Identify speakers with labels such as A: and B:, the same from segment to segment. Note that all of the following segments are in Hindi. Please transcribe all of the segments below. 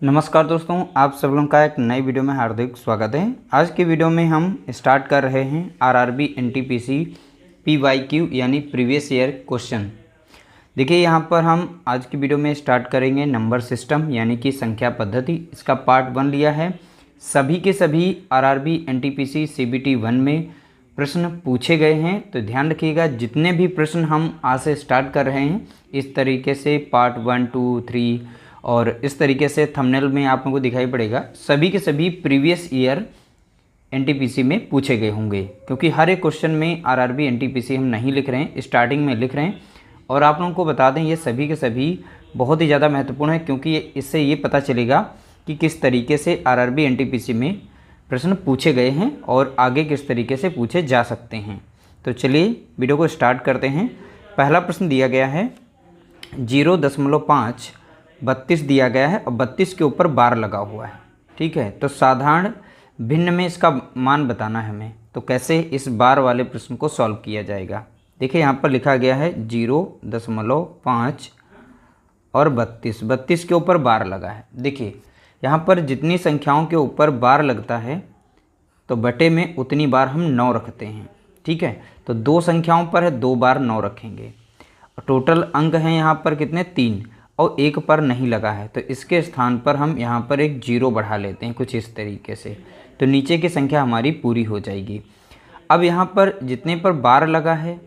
A: नमस्कार दोस्तों, आप सब लोगों का एक नई वीडियो में हार्दिक स्वागत है। आज की वीडियो में हम स्टार्ट कर रहे हैं आरआरबी एनटीपीसी पीवाईक्यू यानी प्रीवियस ईयर क्वेश्चन। देखिए यहाँ पर हम आज की वीडियो में स्टार्ट करेंगे नंबर सिस्टम यानी कि संख्या पद्धति। इसका पार्ट 1 लिया है। सभी के सभी आरआरबी एनटीपीसी सीबीटी 1 में प्रश्न पूछे गए हैं, तो ध्यान रखिएगा जितने भी प्रश्न हम आज से स्टार्ट कर रहे हैं इस तरीके से पार्ट 1, 2, 3 और इस तरीके से थंबनेल में आप लोगों को दिखाई पड़ेगा, सभी के सभी प्रीवियस ईयर एनटीपीसी में पूछे गए होंगे। क्योंकि हर एक क्वेश्चन में आरआरबी एनटीपीसी हम नहीं लिख रहे हैं, स्टार्टिंग में लिख रहे हैं। और आप लोगों को बता दें ये सभी के सभी बहुत ही ज़्यादा महत्वपूर्ण है, क्योंकि इससे ये पता चलेगा कि किस तरीके से आरआरबी एनटीपीसी में प्रश्न पूछे गए हैं और आगे किस तरीके से पूछे जा सकते हैं। तो चलिए वीडियो को स्टार्ट करते हैं। पहला प्रश्न दिया गया है 0.5 32 दिया गया है और 32 के ऊपर बार लगा हुआ है। ठीक है, तो साधारण भिन्न में इसका मान बताना है हमें। तो कैसे इस बार वाले प्रश्न को सॉल्व किया जाएगा। देखिए यहाँ पर लिखा गया है 0.5 और 32 के ऊपर बार लगा है। देखिए यहाँ पर जितनी संख्याओं के ऊपर बार लगता है तो बटे में उतनी बार हम 9 रखते हैं। ठीक है, तो 2 संख्याओं पर है 2 बार 9 रखेंगे। टोटल अंक हैं यहाँ पर कितने 3 और 1 पर नहीं लगा है, तो इसके स्थान पर हम यहाँ पर एक 0 बढ़ा लेते हैं कुछ इस तरीके से। तो नीचे की संख्या हमारी पूरी हो जाएगी। अब यहाँ पर जितने पर बार लगा है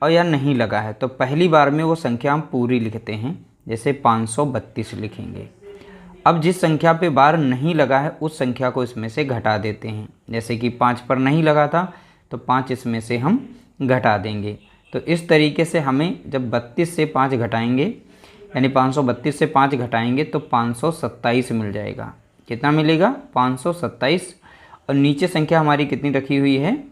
A: और या नहीं लगा है तो पहली बार में वो संख्या हम पूरी लिखते हैं, जैसे 532 लिखेंगे। अब जिस संख्या पे बार नहीं लगा है उस संख्या को इसमें से घटा देते हैं। जैसे कि 5 पर नहीं लगा था तो 5 इसमें से हम घटा देंगे। तो इस तरीके से हमें जब 32 से 5 घटाएंगे यानी 532 से 5 घटाएंगे तो 527 मिल जाएगा। कितना मिलेगा 527। और नीचे संख्या हमारी कितनी रखी हुई है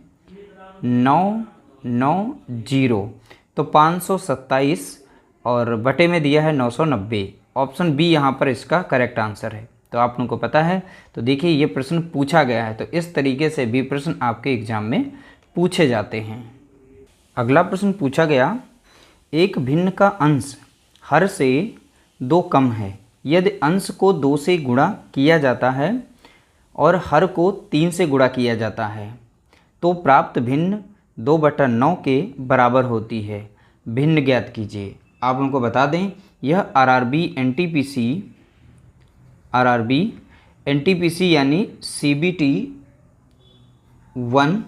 A: 990। तो 527 और बटे में दिया है 990। ऑप्शन बी यहाँ पर इसका करेक्ट आंसर है। तो आप लोगों को पता है। तो देखिए ये प्रश्न पूछा गया है, तो इस तरीके से भी प्रश्न आपके एग्जाम में पूछे जाते हैं। अगला प्रश्न पूछा गया एक भिन्न का अंश हर से 2 कम है। यदि अंश को 2 से गुणा किया जाता है और हर को 3 से गुणा किया जाता है तो प्राप्त भिन्न 2/9 के बराबर होती है। भिन्न ज्ञात कीजिए। आप लोगों को बता दें यह आरआरबी एनटीपीसी यानी सीबीटी 1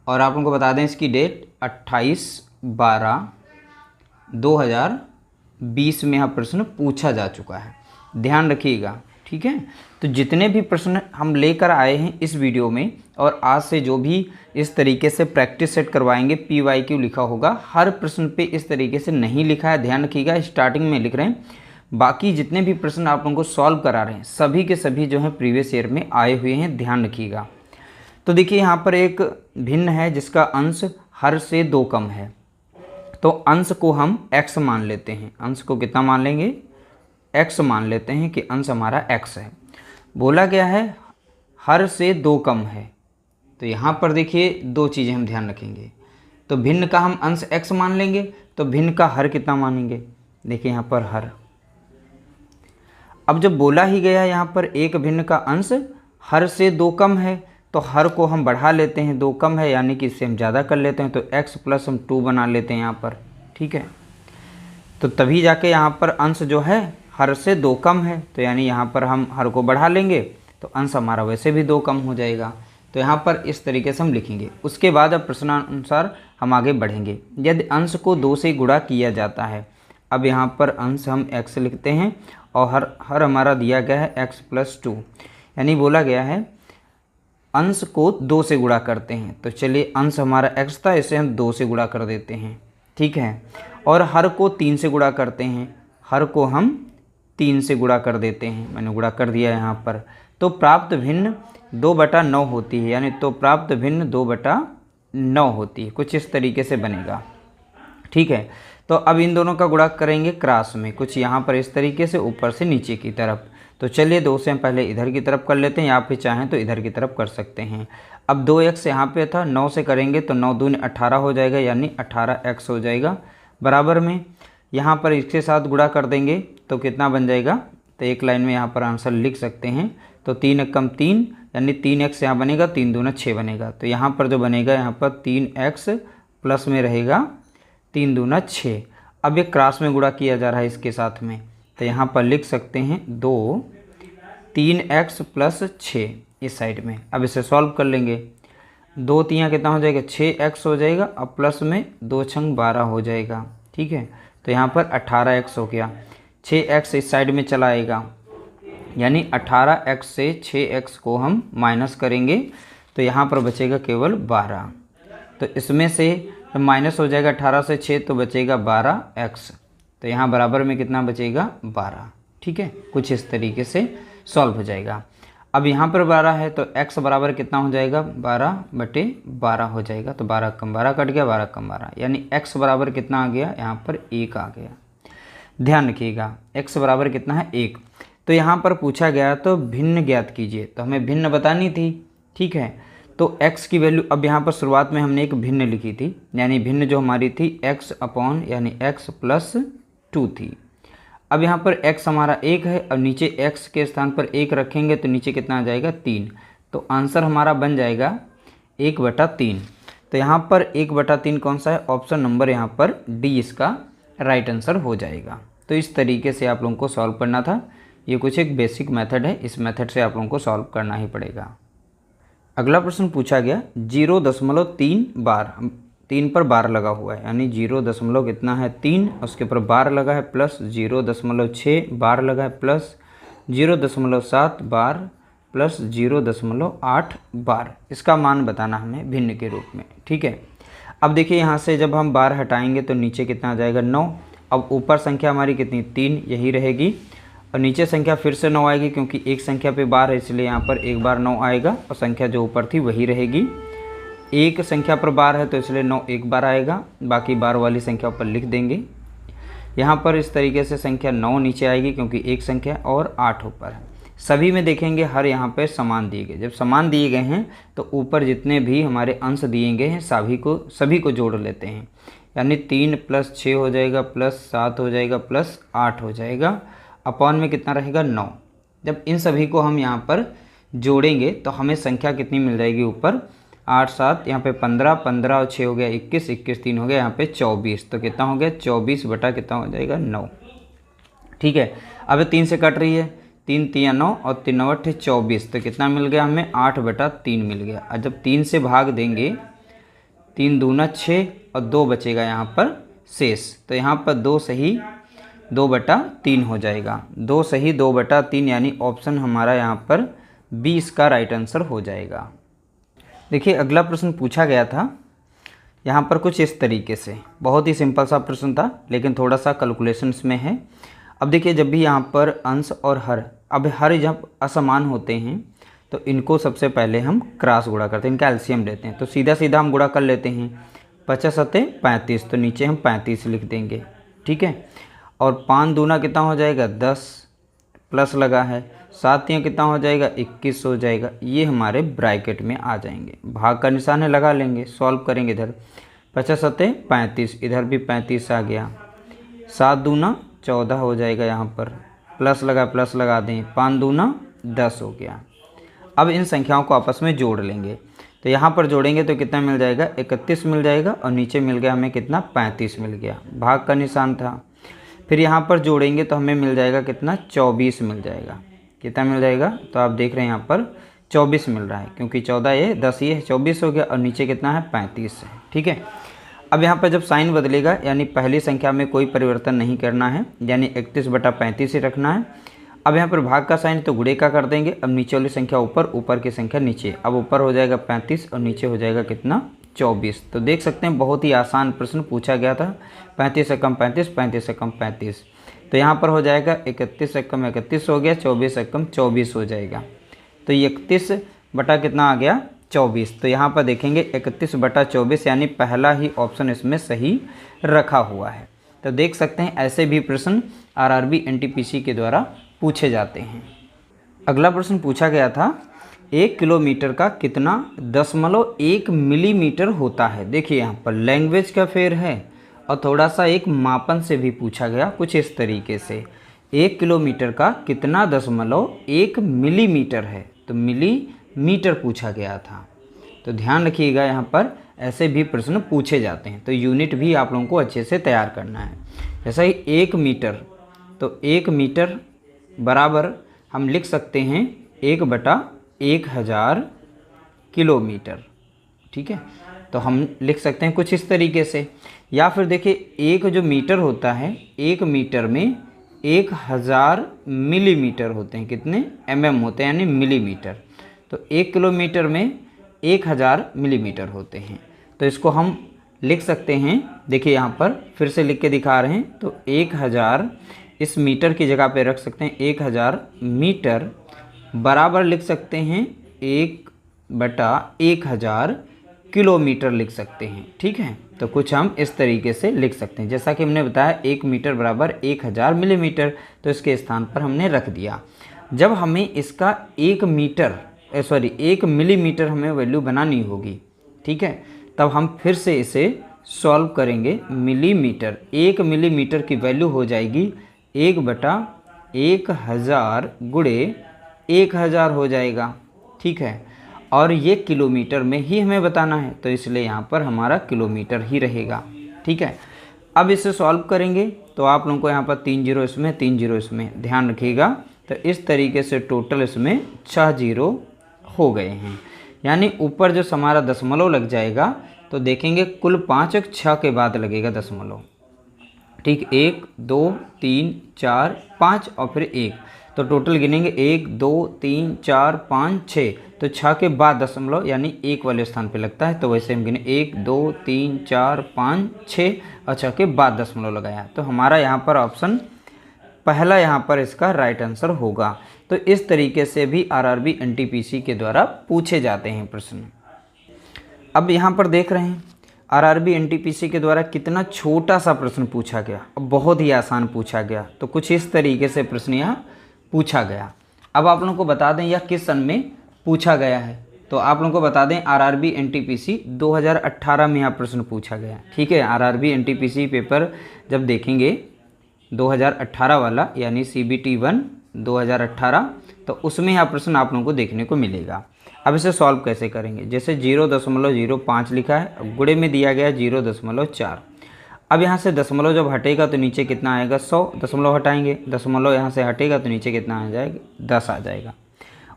A: और आप लोगों को बता दें इसकी डेट 28/12/2020 में यह प्रश्न पूछा जा चुका है। ध्यान रखिएगा। ठीक है, तो जितने भी प्रश्न हम लेकर आए हैं इस वीडियो में और आज से जो भी इस तरीके से प्रैक्टिस सेट करवाएंगे पीवाईक्यू लिखा होगा, हर प्रश्न पे इस तरीके से नहीं लिखा है। ध्यान रखिएगा, स्टार्टिंग में लिख रहे हैं। बाकी जितने भी प्रश्न आप लोगों को सॉल्व करा रहे हैं सभी के सभी जो है प्रीवियस ईयर में आए हुए हैं। ध्यान रखिएगा। तो देखिए यहाँ पर एक भिन्न है जिसका अंश हर से 2 कम है, तो अंश को हम x मान लेते हैं। अंश को कितना मान लेंगे x मान लेते हैं कि अंश हमारा x है। बोला गया है हर से 2 कम है, तो यहाँ पर देखिए 2 चीज़ें हम ध्यान रखेंगे। तो भिन्न का हम अंश x मान लेंगे, तो भिन्न का हर कितना मानेंगे। देखिए यहाँ पर हर। अब जब बोला ही गया यहाँ पर एक भिन्न का अंश हर से 2 कम है तो हर को हम बढ़ा लेते हैं। 2 कम है यानी कि इससे हम ज़्यादा कर लेते हैं, तो x प्लस हम 2 बना लेते हैं यहाँ पर। ठीक है, तो तभी जाके यहाँ पर अंश जो है हर से 2 कम है, तो यानी यहाँ पर हम हर को बढ़ा लेंगे तो अंश हमारा वैसे भी 2 कम हो जाएगा। तो यहाँ पर इस तरीके से हम लिखेंगे। उसके बाद अब प्रश्नानुसार हम आगे बढ़ेंगे। यदि अंश को 2 से गुणा किया जाता है, अब यहाँ पर अंश हम x लिखते हैं और हर हमारा दिया गया है x प्लस 2, यानी बोला गया है अंश को 2 से गुणा करते हैं। तो चलिए अंश हमारा x था, इसे हम 2 से गुणा कर देते हैं। ठीक है, और हर को 3 से गुणा करते हैं। हर को हम 3 से गुणा कर देते हैं। मैंने गुणा कर दिया यहाँ पर। तो प्राप्त भिन्न 2/9 होती है, यानी तो प्राप्त भिन्न 2/9 होती है। कुछ इस तरीके से बनेगा। ठीक है, तो अब इन दोनों का गुणा करेंगे क्रॉस में, कुछ यहाँ पर इस तरीके से ऊपर से नीचे की तरफ। तो चलिए 2 से हम पहले इधर की तरफ कर लेते हैं, या फिर चाहें तो इधर की तरफ कर सकते हैं। अब 2x यहाँ पे था, 9 से करेंगे तो 9 दूनी 18 हो जाएगा, यानी 18x हो जाएगा। बराबर में यहाँ पर इसके साथ गुणा कर देंगे तो कितना बन जाएगा तो एक लाइन में यहाँ पर आंसर लिख सकते हैं। तो 3 एकम 3 यानी 3x यहाँ बनेगा, 3 दूना 6 बनेगा। तो यहाँ पर जो बनेगा यहाँ पर 3x प्लस में रहेगा 3 दूना 6। अब ये क्रॉस में गुणा किया जा रहा है इसके साथ में, तो यहाँ पर लिख सकते हैं 2 3x प्लस 6 इस साइड में। अब इसे सॉल्व कर लेंगे। 2 3 कितना हो जाएगा, 6x हो जाएगा, अब प्लस में 2 छंग 12 हो जाएगा। ठीक है, तो यहाँ पर 18x हो गया। 6x इस साइड में चला आएगा, यानी 18x से 6x को हम माइनस करेंगे तो यहाँ पर बचेगा केवल 12। तो इसमें से माइनस हो जाएगा 18 से 6 तो बचेगा 12x। तो यहाँ बराबर में कितना बचेगा, 12। ठीक है, कुछ इस तरीके से सॉल्व हो जाएगा। अब यहाँ पर 12 है तो x बराबर कितना हो जाएगा, 12/12 हो जाएगा। तो 12 कम 12 कट गया, 12 कम 12, यानी x बराबर कितना आ गया, यहाँ पर 1 आ गया। ध्यान रखिएगा x बराबर कितना है, 1। तो यहाँ पर पूछा गया तो भिन्न ज्ञात कीजिए, तो हमें भिन्न बतानी थी। ठीक है, तो x की वैल्यू, अब यहाँ पर शुरुआत में हमने एक भिन्न लिखी थी, यानी भिन्न जो हमारी थी x अपॉन यानी x प्लस 2 थी। अब यहाँ पर x हमारा 1 है और नीचे x के स्थान पर 1 रखेंगे तो नीचे कितना आ जाएगा, 3। तो आंसर हमारा बन जाएगा 1/3। तो यहाँ पर 1/3 कौन सा है, ऑप्शन नंबर यहाँ पर डी इसका राइट आंसर हो जाएगा। तो इस तरीके से आप लोगों को सॉल्व करना था। ये कुछ एक बेसिक मेथड है, इस मेथड से आप लोगों को सॉल्व करना ही पड़ेगा। अगला प्रश्न पूछा गया 0.3 बार, 3 पर बार लगा हुआ है, यानी 0 कितना है 3, उसके ऊपर बार लगा है, प्लस 0.6 बार लगा है, प्लस 0.7 बार, प्लस 0.8 बार। इसका मान बताना हमें भिन्न के रूप में। ठीक है, अब देखिए यहाँ से जब हम बार हटाएंगे तो नीचे कितना आ जाएगा, 9। अब ऊपर संख्या हमारी कितनी, 3 यही रहेगी, और नीचे संख्या फिर से 9 आएगी, क्योंकि एक संख्या पे बार है इसलिए यहाँ पर एक बार 9 आएगा, और संख्या जो ऊपर थी वही रहेगी। एक संख्या पर बार है तो इसलिए 9 एक बार आएगा, बाकी बार वाली संख्या पर लिख देंगे। यहाँ पर इस तरीके से संख्या 9 नीचे आएगी, क्योंकि एक संख्या और 8 ऊपर है। सभी में देखेंगे हर यहाँ पर समान दिए गए, जब समान दिए गए हैं तो ऊपर जितने भी हमारे अंश दिए गए हैं सभी को जोड़ लेते हैं, यानी 3 + 6 हो जाएगा, प्लस 7 हो जाएगा, प्लस 8 हो जाएगा, अपॉन में कितना रहेगा, 9। जब इन सभी को हम यहाँ पर जोड़ेंगे तो हमें संख्या कितनी मिल जाएगी, ऊपर 8 7, यहाँ पे 15, 15 और 6 हो गया 21, 21 3 हो गया, यहाँ पे 24। तो कितना हो गया, 24 बटा कितना हो जाएगा, 9। ठीक है, अब 3 से कट रही है, 3 3 9 और 3 9 8 24, तो कितना मिल गया हमें, 8/3 मिल गया। और जब 3 से भाग देंगे, 3 दूना 6 और 2 बचेगा यहाँ पर शेष, तो यहाँ पर 2 सही 2/3 हो जाएगा। 2 सही 2/3, यानी ऑप्शन हमारा यहाँ पर 20 का राइट आंसर हो जाएगा। देखिए अगला प्रश्न पूछा गया था यहाँ पर कुछ इस तरीके से, बहुत ही सिंपल सा प्रश्न था लेकिन थोड़ा सा कैलकुलेशंस में है। अब देखिए जब भी यहाँ पर अंश और हर, अब हर जब असमान होते हैं तो इनको सबसे पहले हम क्रॉस गुणा करते हैं, इनका एलसीएम लेते हैं। तो सीधा सीधा हम गुणा कर लेते हैं, 50 सत्ते 35, तो नीचे हम 35 लिख देंगे। ठीक है, और 5 दूना कितना हो जाएगा, 10, प्लस लगा है, 7 कितना हो जाएगा, 21 हो जाएगा। ये हमारे ब्रैकेट में आ जाएंगे, भाग का निशान है लगा लेंगे, सॉल्व करेंगे। इधर 50 सत्ते 35, इधर भी 35 आ गया, 7 दूना 14 हो जाएगा, यहाँ पर प्लस लगा दें, 5 दूना 10 हो गया। अब इन संख्याओं को आपस में जोड़ लेंगे, तो यहाँ पर जोड़ेंगे तो कितना मिल जाएगा, 31 मिल जाएगा, और नीचे मिल गया हमें कितना, 35 मिल गया, भाग का निशान था। फिर यहाँ पर जोड़ेंगे तो हमें मिल जाएगा कितना, 24 मिल जाएगा। कितना मिल जाएगा, तो आप देख रहे हैं यहाँ पर 24 मिल रहा है, क्योंकि 14 ये 10 ये 24 हो गया, और नीचे कितना है, 35 है। ठीक है, अब यहाँ पर जब साइन बदलेगा, यानी पहली संख्या में कोई परिवर्तन नहीं करना है, यानी 31/35 ही रखना है। अब यहाँ पर भाग का साइन तो गुणे का कर देंगे। अब नीचे वाली संख्या ऊपर, ऊपर की संख्या नीचे। अब ऊपर हो जाएगा 35 और नीचे हो जाएगा कितना, 24। तो देख सकते हैं बहुत ही आसान प्रश्न पूछा गया था। 35 से कम 35, 35 से कम 35, तो यहाँ पर हो जाएगा 31 से कम 31 हो गया, 24 से कम 24 हो जाएगा। तो 31 बटा कितना आ गया, 24। तो यहाँ पर देखेंगे 31/24, यानी पहला ही ऑप्शन इसमें सही रखा हुआ है। तो देख सकते हैं ऐसे भी प्रश्न आरआरबी एनटीपीसी के द्वारा पूछे जाते हैं। अगला प्रश्न पूछा गया था 1 किलोमीटर का कितना 0.1 मिलीमीटर होता है। देखिए यहाँ पर लैंग्वेज का फेर है और थोड़ा सा एक मापन से भी पूछा गया कुछ इस तरीके से 1 किलोमीटर का कितना दशमलव 1 मिलीमीटर है, तो मिलीमीटर पूछा गया था। तो ध्यान रखिएगा, यहाँ पर ऐसे भी प्रश्न पूछे जाते हैं, तो यूनिट भी आप लोगों को अच्छे से तैयार करना है। जैसा ही 1 मीटर, तो 1 मीटर बराबर हम लिख सकते हैं 1/1000 किलोमीटर। ठीक है, तो हम लिख सकते हैं कुछ इस तरीके से। या फिर देखिए, एक जो मीटर होता है, 1 मीटर में 1000 मिलीमीटर होते हैं। कितने? mm होते हैं, यानी मिलीमीटर। तो 1 किलोमीटर में 1000 मिलीमीटर होते हैं। तो इसको हम लिख सकते हैं, देखिए यहाँ पर फिर से लिख के दिखा रहे हैं। तो 1000 इस मीटर की जगह पे रख सकते हैं 1000 मीटर बराबर लिख सकते हैं 1/1000 किलोमीटर लिख सकते हैं। ठीक है, तो कुछ हम इस तरीके से लिख सकते हैं। जैसा कि हमने बताया 1 मीटर बराबर 1000 मिलीमीटर, तो इसके स्थान पर हमने रख दिया। जब हमें इसका 1 मिलीमीटर हमें वैल्यू बनानी होगी, ठीक है, तब हम फिर से इसे सॉल्व करेंगे। मिलीमीटर, 1 मिलीमीटर की वैल्यू हो जाएगी 1/1000 गुणे 1000 हो जाएगा। ठीक है, और ये किलोमीटर में ही हमें बताना है, तो इसलिए यहाँ पर हमारा किलोमीटर ही रहेगा। ठीक है, अब इसे सॉल्व करेंगे तो आप लोगों को यहाँ पर 3 जीरो इसमें, 3 जीरो इसमें, ध्यान रखिएगा। तो इस तरीके से टोटल इसमें 6 जीरो हो गए हैं। यानी ऊपर जो हमारा दशमलव लग जाएगा, तो देखेंगे कुल 5 और 6 के बाद लगेगा दशमलव। ठीक, 1 2 3 4 5 और फिर 1, तो टोटल गिनेंगे 1 2 3 4 5 6, तो 6 के बाद दशमलव यानी 1 वाले स्थान पे लगता है। तो वैसे हम गिने 1 2 3 4 5 6 और 6 के बाद दशमलव लगाया, तो हमारा यहाँ पर ऑप्शन पहला यहाँ पर इसका राइट आंसर होगा। तो इस तरीके से भी आरआरबी एनटीपीसी के द्वारा पूछे जाते हैं प्रश्न। अब यहाँ पर देख रहे हैं आरआरबी एनटीपीसी के द्वारा कितना छोटा सा प्रश्न पूछा गया, अब बहुत ही आसान पूछा गया। तो कुछ इस तरीके से प्रश्न यहाँ पूछा गया। अब आप लोगों को बता दें यह किस सन में पूछा गया है, तो आप लोगों को बता दें आरआरबी एनटीपीसी 2018 में यह प्रश्न पूछा गया। ठीक है, आरआरबी एनटीपीसी पेपर जब देखेंगे 2018 वाला, यानी CBT 1 2018, तो उसमें यह प्रश्न आप लोगों को देखने को मिलेगा। अब इसे सॉल्व कैसे करेंगे? जैसे 0.05 लिखा है, गुणे में दिया गया 0.4। अब यहाँ से दशमलव जब हटेगा तो नीचे कितना आएगा? 100। दशमलव हटाएंगे, दशमलव यहाँ से हटेगा तो नीचे कितना आ जाएगा? 10 आ जाएगा।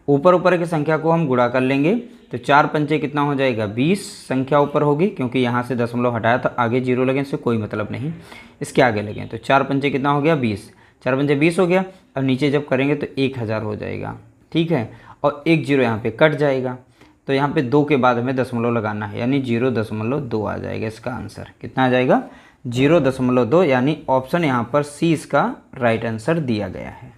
A: ऊपर की संख्या को हम गुणा कर लेंगे, तो 4 पंचे कितना हो जाएगा? 20 संख्या ऊपर होगी, क्योंकि यहाँ से दशमलव हटाया तो आगे जीरो लगे, इससे कोई मतलब नहीं, इसके आगे लगे। तो 4 पंचे कितना हो गया? 20। 4 पंचे 20 हो गया। और नीचे जब करेंगे तो 1000 हो जाएगा। ठीक है, और 1 जीरो यहाँ पे कट जाएगा, तो यहाँ पे 2 के बाद हमें दशमलव लगाना है, यानी 0.2 आ जाएगा। इसका आंसर कितना आ जाएगा? 0.2, यानी ऑप्शन यहाँ पर सी इसका राइट आंसर दिया गया है।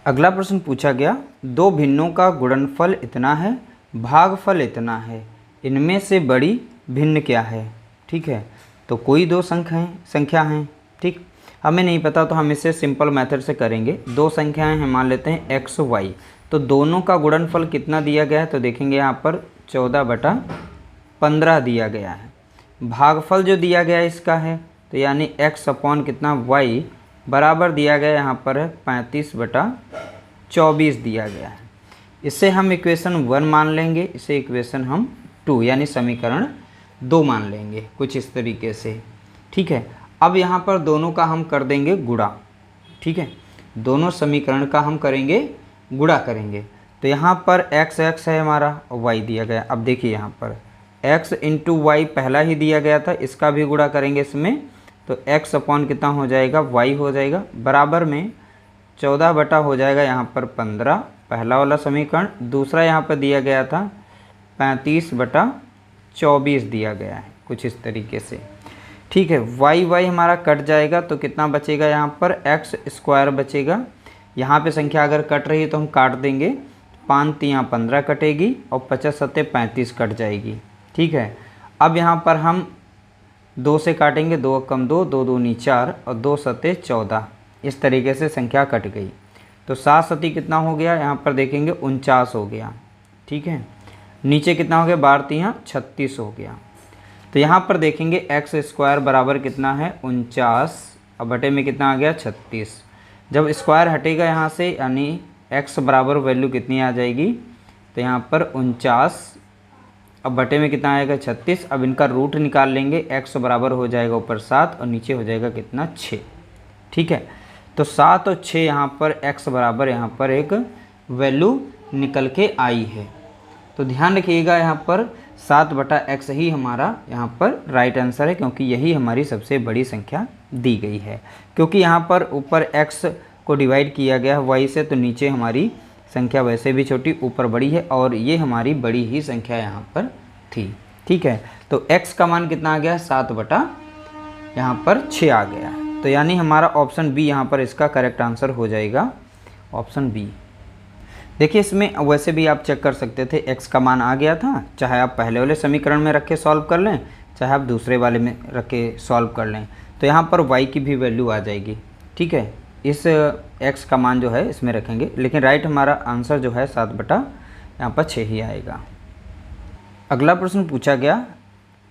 A: अगला प्रश्न पूछा गया, 2 भिन्नों का गुणनफल इतना है, भागफल इतना है, इनमें से बड़ी भिन्न क्या है? ठीक है, तो कोई 2 संख्या हैं। ठीक, हमें नहीं पता तो हम इसे सिंपल मेथड से करेंगे। 2 संख्याएं हैं, मान लेते हैं x y, तो दोनों का गुणनफल कितना दिया गया है? तो देखेंगे यहाँ पर 14/15 दिया गया है। भागफल जो दिया गया है इसका है, तो यानी x अपॉन कितना y बराबर दिया गया यहाँ पर है 35/24 दिया गया है। इसे हम इक्वेशन 1 मान लेंगे, इसे इक्वेशन हम 2 यानी समीकरण 2 मान लेंगे, कुछ इस तरीके से। ठीक है, अब यहाँ पर दोनों का हम कर देंगे गुणा। ठीक है, दोनों समीकरण का हम करेंगे गुणा करेंगे। तो यहाँ पर x है हमारा और y दिया गया। अब देखिए यहाँ पर x इंटू वाई पहला ही दिया गया था, इसका भी गुणा करेंगे इसमें, तो x अपॉन कितना हो जाएगा? y हो जाएगा, बराबर में 14 बटा हो जाएगा यहाँ पर 15, पहला वाला समीकरण। दूसरा यहाँ पर दिया गया था 35/24 दिया गया है, कुछ इस तरीके से। ठीक है, y हमारा कट जाएगा, तो कितना बचेगा? यहाँ पर x² बचेगा। यहाँ पे संख्या अगर कट रही है तो हम काट देंगे, 5 3 15 कटेगी और 50 7 35 कट जाएगी। ठीक है, अब यहाँ पर हम 2 से काटेंगे, 2 कम 2, 2 दूनी 4 और 2 7 14, इस तरीके से संख्या कट गई। तो 7 7 कितना हो गया? यहाँ पर देखेंगे 49 हो गया। ठीक है, नीचे कितना हो गया? 12 3 36 हो गया। तो यहाँ पर देखेंगे x² बराबर कितना है? 49 और बटे में कितना आ गया? 36। जब स्क्वायर हटेगा यहाँ से यानी x बराबर वैल्यू कितनी आ जाएगी, तो यहाँ पर 49, अब बटे में कितना आएगा 36। अब इनका रूट निकाल लेंगे, x बराबर हो जाएगा ऊपर 7 और नीचे हो जाएगा कितना 6। ठीक है, तो 7 और 6 यहाँ पर x बराबर यहाँ पर एक वैल्यू निकल के आई है। तो ध्यान रखिएगा यहाँ पर 7/x ही हमारा यहाँ पर राइट आंसर है, क्योंकि यही हमारी सबसे बड़ी संख्या दी गई है। क्योंकि यहाँ पर ऊपर x को डिवाइड किया गया है y से, तो नीचे हमारी संख्या वैसे भी छोटी ऊपर बड़ी है और ये हमारी बड़ी ही संख्या यहाँ पर थी। ठीक है, तो x का मान कितना आ गया 7/6 आ गया है। तो यानी हमारा ऑप्शन बी यहाँ पर इसका करेक्ट आंसर हो जाएगा, ऑप्शन बी। देखिए इसमें वैसे भी आप चेक कर सकते थे, x का मान आ गया था, चाहे आप पहले वाले समीकरण में रख के सॉल्व कर लें, चाहे आप दूसरे वाले में रख के सॉल्व कर लें, तो यहाँ पर y की भी वैल्यू आ जाएगी। ठीक है, इस x का मान जो है इसमें रखेंगे, लेकिन राइट हमारा आंसर जो है 7/6 ही आएगा। अगला प्रश्न पूछा गया,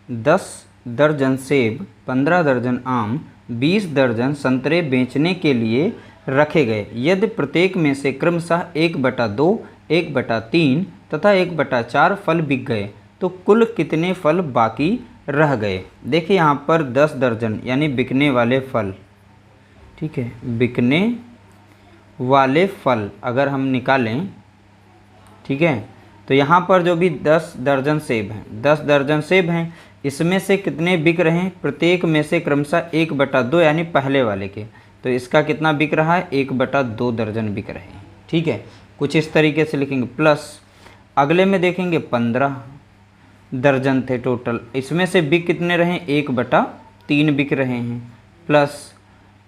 A: 10 दर्जन सेब, 15 दर्जन आम, 20 दर्जन संतरे बेचने के लिए रखे गए। यदि प्रत्येक में से क्रमशः 1/2, 1/3 तथा 1/4 फल बिक गए, तो कुल कितने फल बाकी रह गए। देखिए यहाँ पर 10 दर्जन यानी बिकने वाले फल, ठीक है, बिकने वाले फल अगर हम निकालें, ठीक है, तो यहाँ पर जो भी 10 दर्जन सेब हैं, 10 दर्जन सेब हैं, इसमें से कितने बिक रहे हैं, प्रत्येक में से क्रमशः 1/2 यानी पहले वाले के, तो इसका कितना बिक रहा है 1/2 दर्जन बिक रहे हैं। ठीक है, कुछ इस तरीके से लिखेंगे। प्लस अगले में देखेंगे 15 दर्जन थे टोटल, इसमें से बिक कितने रहे 1/3 बिक रहे हैं। प्लस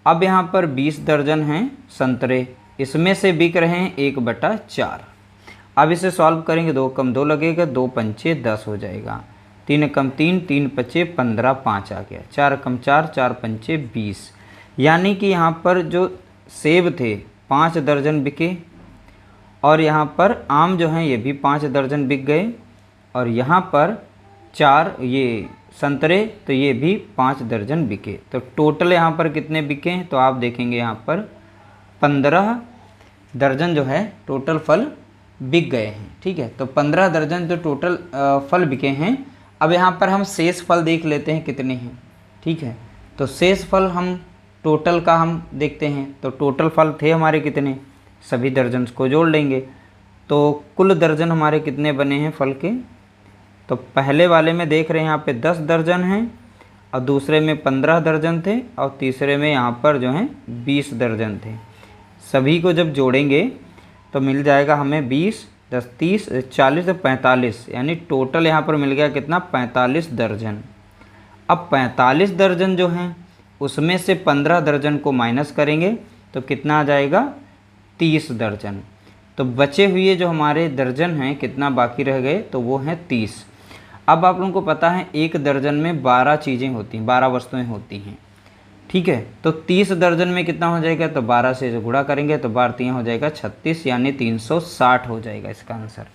A: अब यहाँ पर 20 दर्जन हैं संतरे, इसमें से बिक रहे हैं 1/4। अब इसे सॉल्व करेंगे, 2 कम 2 लगेगा, 2 पंचे 10 हो जाएगा, 3 कम 3, 3 पचे 15, 5 आ गया, 4 कम 4, 4 पंचे 20। यानी कि यहाँ पर जो सेब थे 5 दर्जन बिके, और यहाँ पर आम जो हैं ये भी 5 दर्जन बिक गए, और यहाँ पर 4 ये संतरे, तो ये भी 5 दर्जन बिके। तो टोटल यहाँ पर कितने बिके, तो आप देखेंगे यहाँ पर 15 दर्जन जो है टोटल फल बिक गए हैं। ठीक है, तो 15 दर्जन जो टोटल फल बिके हैं। अब यहाँ पर हम शेष फल देख लेते हैं कितने हैं। ठीक है, तो शेष फल हम टोटल का हम देखते हैं, तो टोटल फल थे हमारे कितने, सभी दर्जन को जोड़ लेंगे, तो कुल दर्जन हमारे कितने बने हैं फल के। तो पहले वाले में देख रहे हैं यहाँ पे 10 दर्जन हैं, और दूसरे में 15 दर्जन थे, और तीसरे में यहाँ पर जो हैं 20 दर्जन थे। सभी को जब जोड़ेंगे तो मिल जाएगा हमें 20, 10, 30, 40, 45, यानी टोटल यहाँ पर मिल गया कितना 45 दर्जन। अब 45 दर्जन जो हैं उसमें से 15 दर्जन को माइनस करेंगे तो कितना आ जाएगा 30 दर्जन। तो बचे हुए जो हमारे दर्जन हैं कितना बाकी रह गए, तो वो हैं 30। अब आप लोगों को पता है एक दर्जन में 12 चीज़ें होती हैं, 12 वस्तुएं होती हैं। ठीक है, तो 30 दर्जन में कितना हो जाएगा, तो 12 से जो गुणा करेंगे तो 12 3 हो जाएगा 36, यानी 360 हो जाएगा इसका आंसर।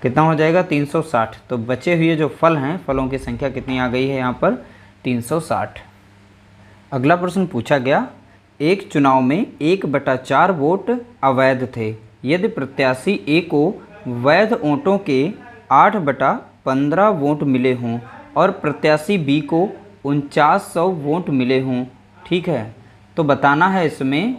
A: कितना हो जाएगा 360। तो बचे हुए जो फल हैं, फलों की संख्या कितनी आ गई है यहाँ पर 360। अगला प्रश्न पूछा गया, एक चुनाव में 1/4 वोट अवैध थे। यदि प्रत्याशी ए को वैध वोटों के 8/15 वोट मिले हों और प्रत्याशी बी को 4900 वोट मिले हों, ठीक है, तो बताना है इसमें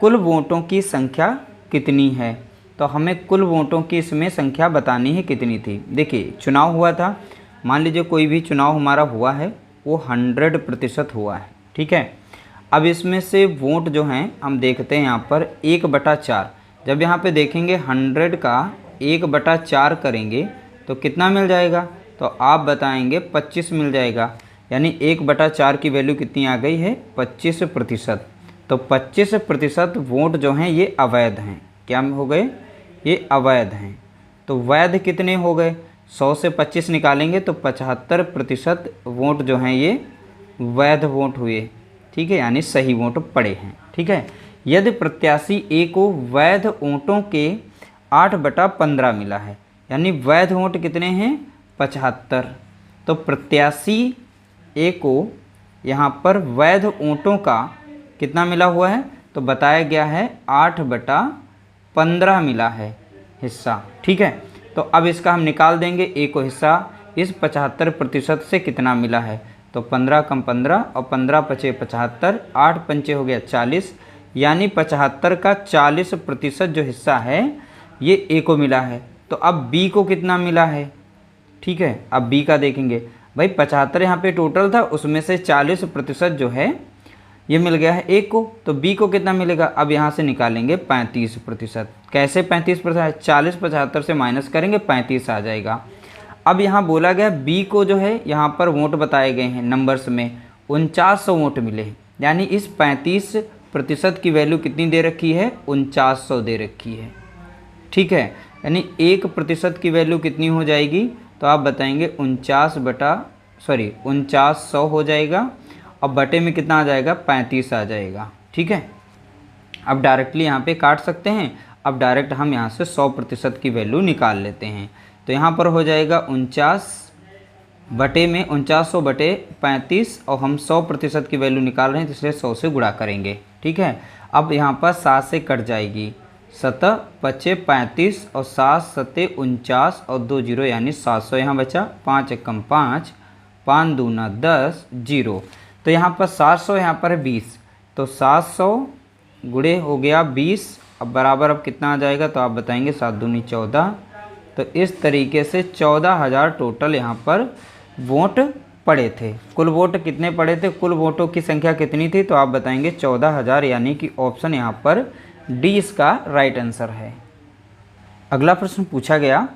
A: कुल वोटों की संख्या कितनी है। तो हमें कुल वोटों की इसमें संख्या बतानी है कितनी थी। देखिए चुनाव हुआ था, मान लीजिए कोई भी चुनाव हमारा हुआ है वो 100% हुआ है। ठीक है, अब इसमें से वोट जो हैं हम देखते हैं यहाँ पर 1/4। जब यहाँ पे देखेंगे 100 का 1/4 करेंगे तो कितना मिल जाएगा, तो आप बताएंगे 25 मिल जाएगा। यानी 1/4 की वैल्यू कितनी आ गई है 25%। तो 25% वोट जो हैं ये अवैध हैं। क्या हो गए, ये अवैध हैं। तो वैध कितने हो गए, 100 से 25 निकालेंगे तो 75% वोट जो हैं ये वैध वोट हुए। ठीक है, यानी सही वोट पड़े हैं। ठीक है, यदि प्रत्याशी ए को वैध वोटों के 8/15 मिला है, यानी वैध वोट कितने हैं 75, तो प्रत्याशी ए को यहाँ पर वैध वोटों का कितना मिला हुआ है तो बताया गया है 8/15 मिला है हिस्सा। ठीक है, तो अब इसका हम निकाल देंगे ए को हिस्सा इस 75% से कितना मिला है। तो 15 कम 15 और 15 पचे 75, 8 पंचे हो गया 40, यानी 75 का 40% जो हिस्सा है ये ए को मिला है। तो अब बी को कितना मिला है। ठीक है, अब बी का देखेंगे भाई 75 यहाँ पे टोटल था, उसमें से 40% जो है ये मिल गया है ए को, तो बी को कितना मिलेगा। अब यहाँ से निकालेंगे 35%। कैसे 35%, 40 75 से माइनस करेंगे 35 आ जाएगा। अब यहाँ बोला गया बी को जो है यहाँ पर वोट बताए गए हैं नंबर्स में 4900 वोट मिले हैं, यानी इस 35% की वैल्यू कितनी दे रखी है, 4900 दे रखी है। ठीक है, यानी 1% की वैल्यू कितनी हो जाएगी, तो आप बताएंगे 4900 हो जाएगा, और बटे में कितना आ जाएगा, 35 आ जाएगा। ठीक है, अब डायरेक्टली यहाँ पे काट सकते हैं। अब डायरेक्ट हम यहाँ से 100% की वैल्यू निकाल लेते हैं। तो यहाँ पर हो जाएगा 4900 बटे 35, और हम 100% की वैल्यू निकाल रहे हैं तो इसलिए 100 से गुणा करेंगे। ठीक है, अब यहाँ पर 7 से कट जाएगी, 7 पचे 35 और 7 सते 49 और 2 जीरो यानी 700 यहाँ बचा, 5 एकम 5, 5 दूना 10, 0। तो यहाँ पर 700 यहाँ पर है 20, तो 700 गुणे हो गया 20, अब बराबर अब कितना आ जाएगा, तो आप बताएंगे 7 दूनी 14। तो इस तरीके से 14,000 टोटल यहाँ पर वोट पड़े थे। कुल वोट कितने पड़े थे, कुल वोटों की संख्या कितनी थी, तो आप बताएंगे 14,000, यानी कि ऑप्शन यहाँ पर डी इसका राइट आंसर है। अगला प्रश्न पूछा गया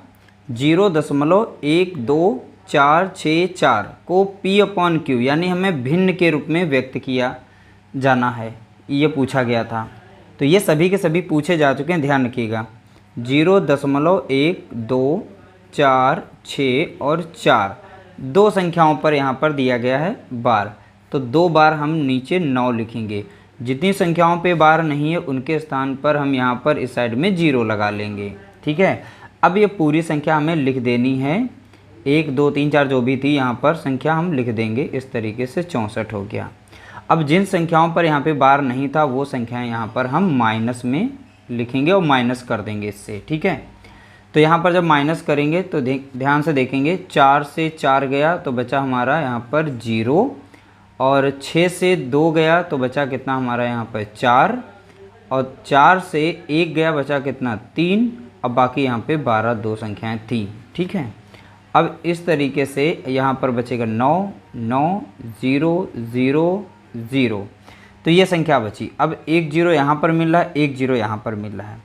A: 0.1264 को P/Q यानी हमें भिन्न के रूप में व्यक्त किया जाना है, ये पूछा गया था। तो ये सभी के सभी पूछे जा चुके हैं, ध्यान रखिएगा। 0.1246 और 4 दो संख्याओं पर यहाँ पर दिया गया है बार, तो 2 बार हम नीचे 9 लिखेंगे। जितनी संख्याओं पे बार नहीं है उनके स्थान पर हम यहाँ पर इस साइड में 0 लगा लेंगे। ठीक है, अब ये पूरी संख्या हमें लिख देनी है, 1 2 3 4 जो भी थी यहाँ पर संख्या हम लिख देंगे। इस तरीके से 64 हो गया। अब जिन संख्याओं पर यहाँ पे बार नहीं था वो संख्याएं यहाँ पर हम माइनस में लिखेंगे और माइनस कर देंगे इससे। ठीक है, तो यहाँ पर जब माइनस करेंगे तो ध्यान से देखेंगे, 4 से 4 गया तो बचा हमारा यहाँ पर 0, और 6 से 2 गया तो बचा कितना हमारा यहाँ पर 4, और 4 से 1 गया बचा कितना 3, अब बाकी यहाँ पे 12 दो संख्याएं थी। ठीक है, अब इस तरीके से यहाँ पर बचेगा 9 9 0 0 0, तो ये संख्या बची। अब 1 0 यहाँ पर मिल रहा है, 1 0 यहाँ पर मिल रहा है।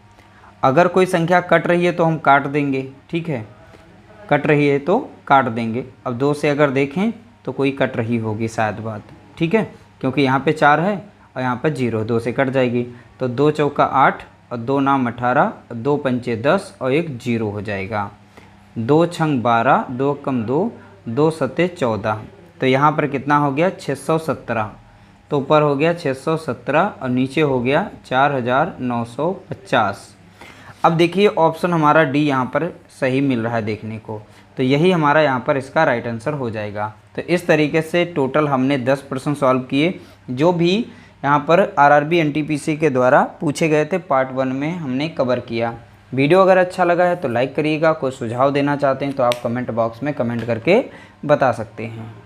A: अगर कोई संख्या कट रही है तो हम काट देंगे। ठीक है, कट रही है तो काट देंगे। अब 2 से अगर देखें तो कोई कट रही होगी शायद बात। ठीक है, क्योंकि यहाँ पे 4 है और यहाँ पर 0, 2 से कट जाएगी। तो 2 चौका 8 और 2 नाम 18, 2 पंचे 10 और 1 0 हो जाएगा। 2 छंग 12, 2 कम 2, 2 सते 14, तो यहाँ पर कितना हो गया 617। तो ऊपर हो गया 617 और नीचे हो गया 4950। अब देखिए ऑप्शन हमारा डी यहाँ पर सही मिल रहा है देखने को, तो यही हमारा यहाँ पर इसका राइट आंसर हो जाएगा। तो इस तरीके से टोटल हमने 10 प्रश्न सॉल्व किए, जो भी यहाँ पर आरआरबी एनटीपीसी के द्वारा पूछे गए थे पार्ट 1 में हमने कवर किया। वीडियो अगर अच्छा लगा है तो लाइक करिएगा, कोई सुझाव देना चाहते हैं तो आप कमेंट बॉक्स में कमेंट करके बता सकते हैं।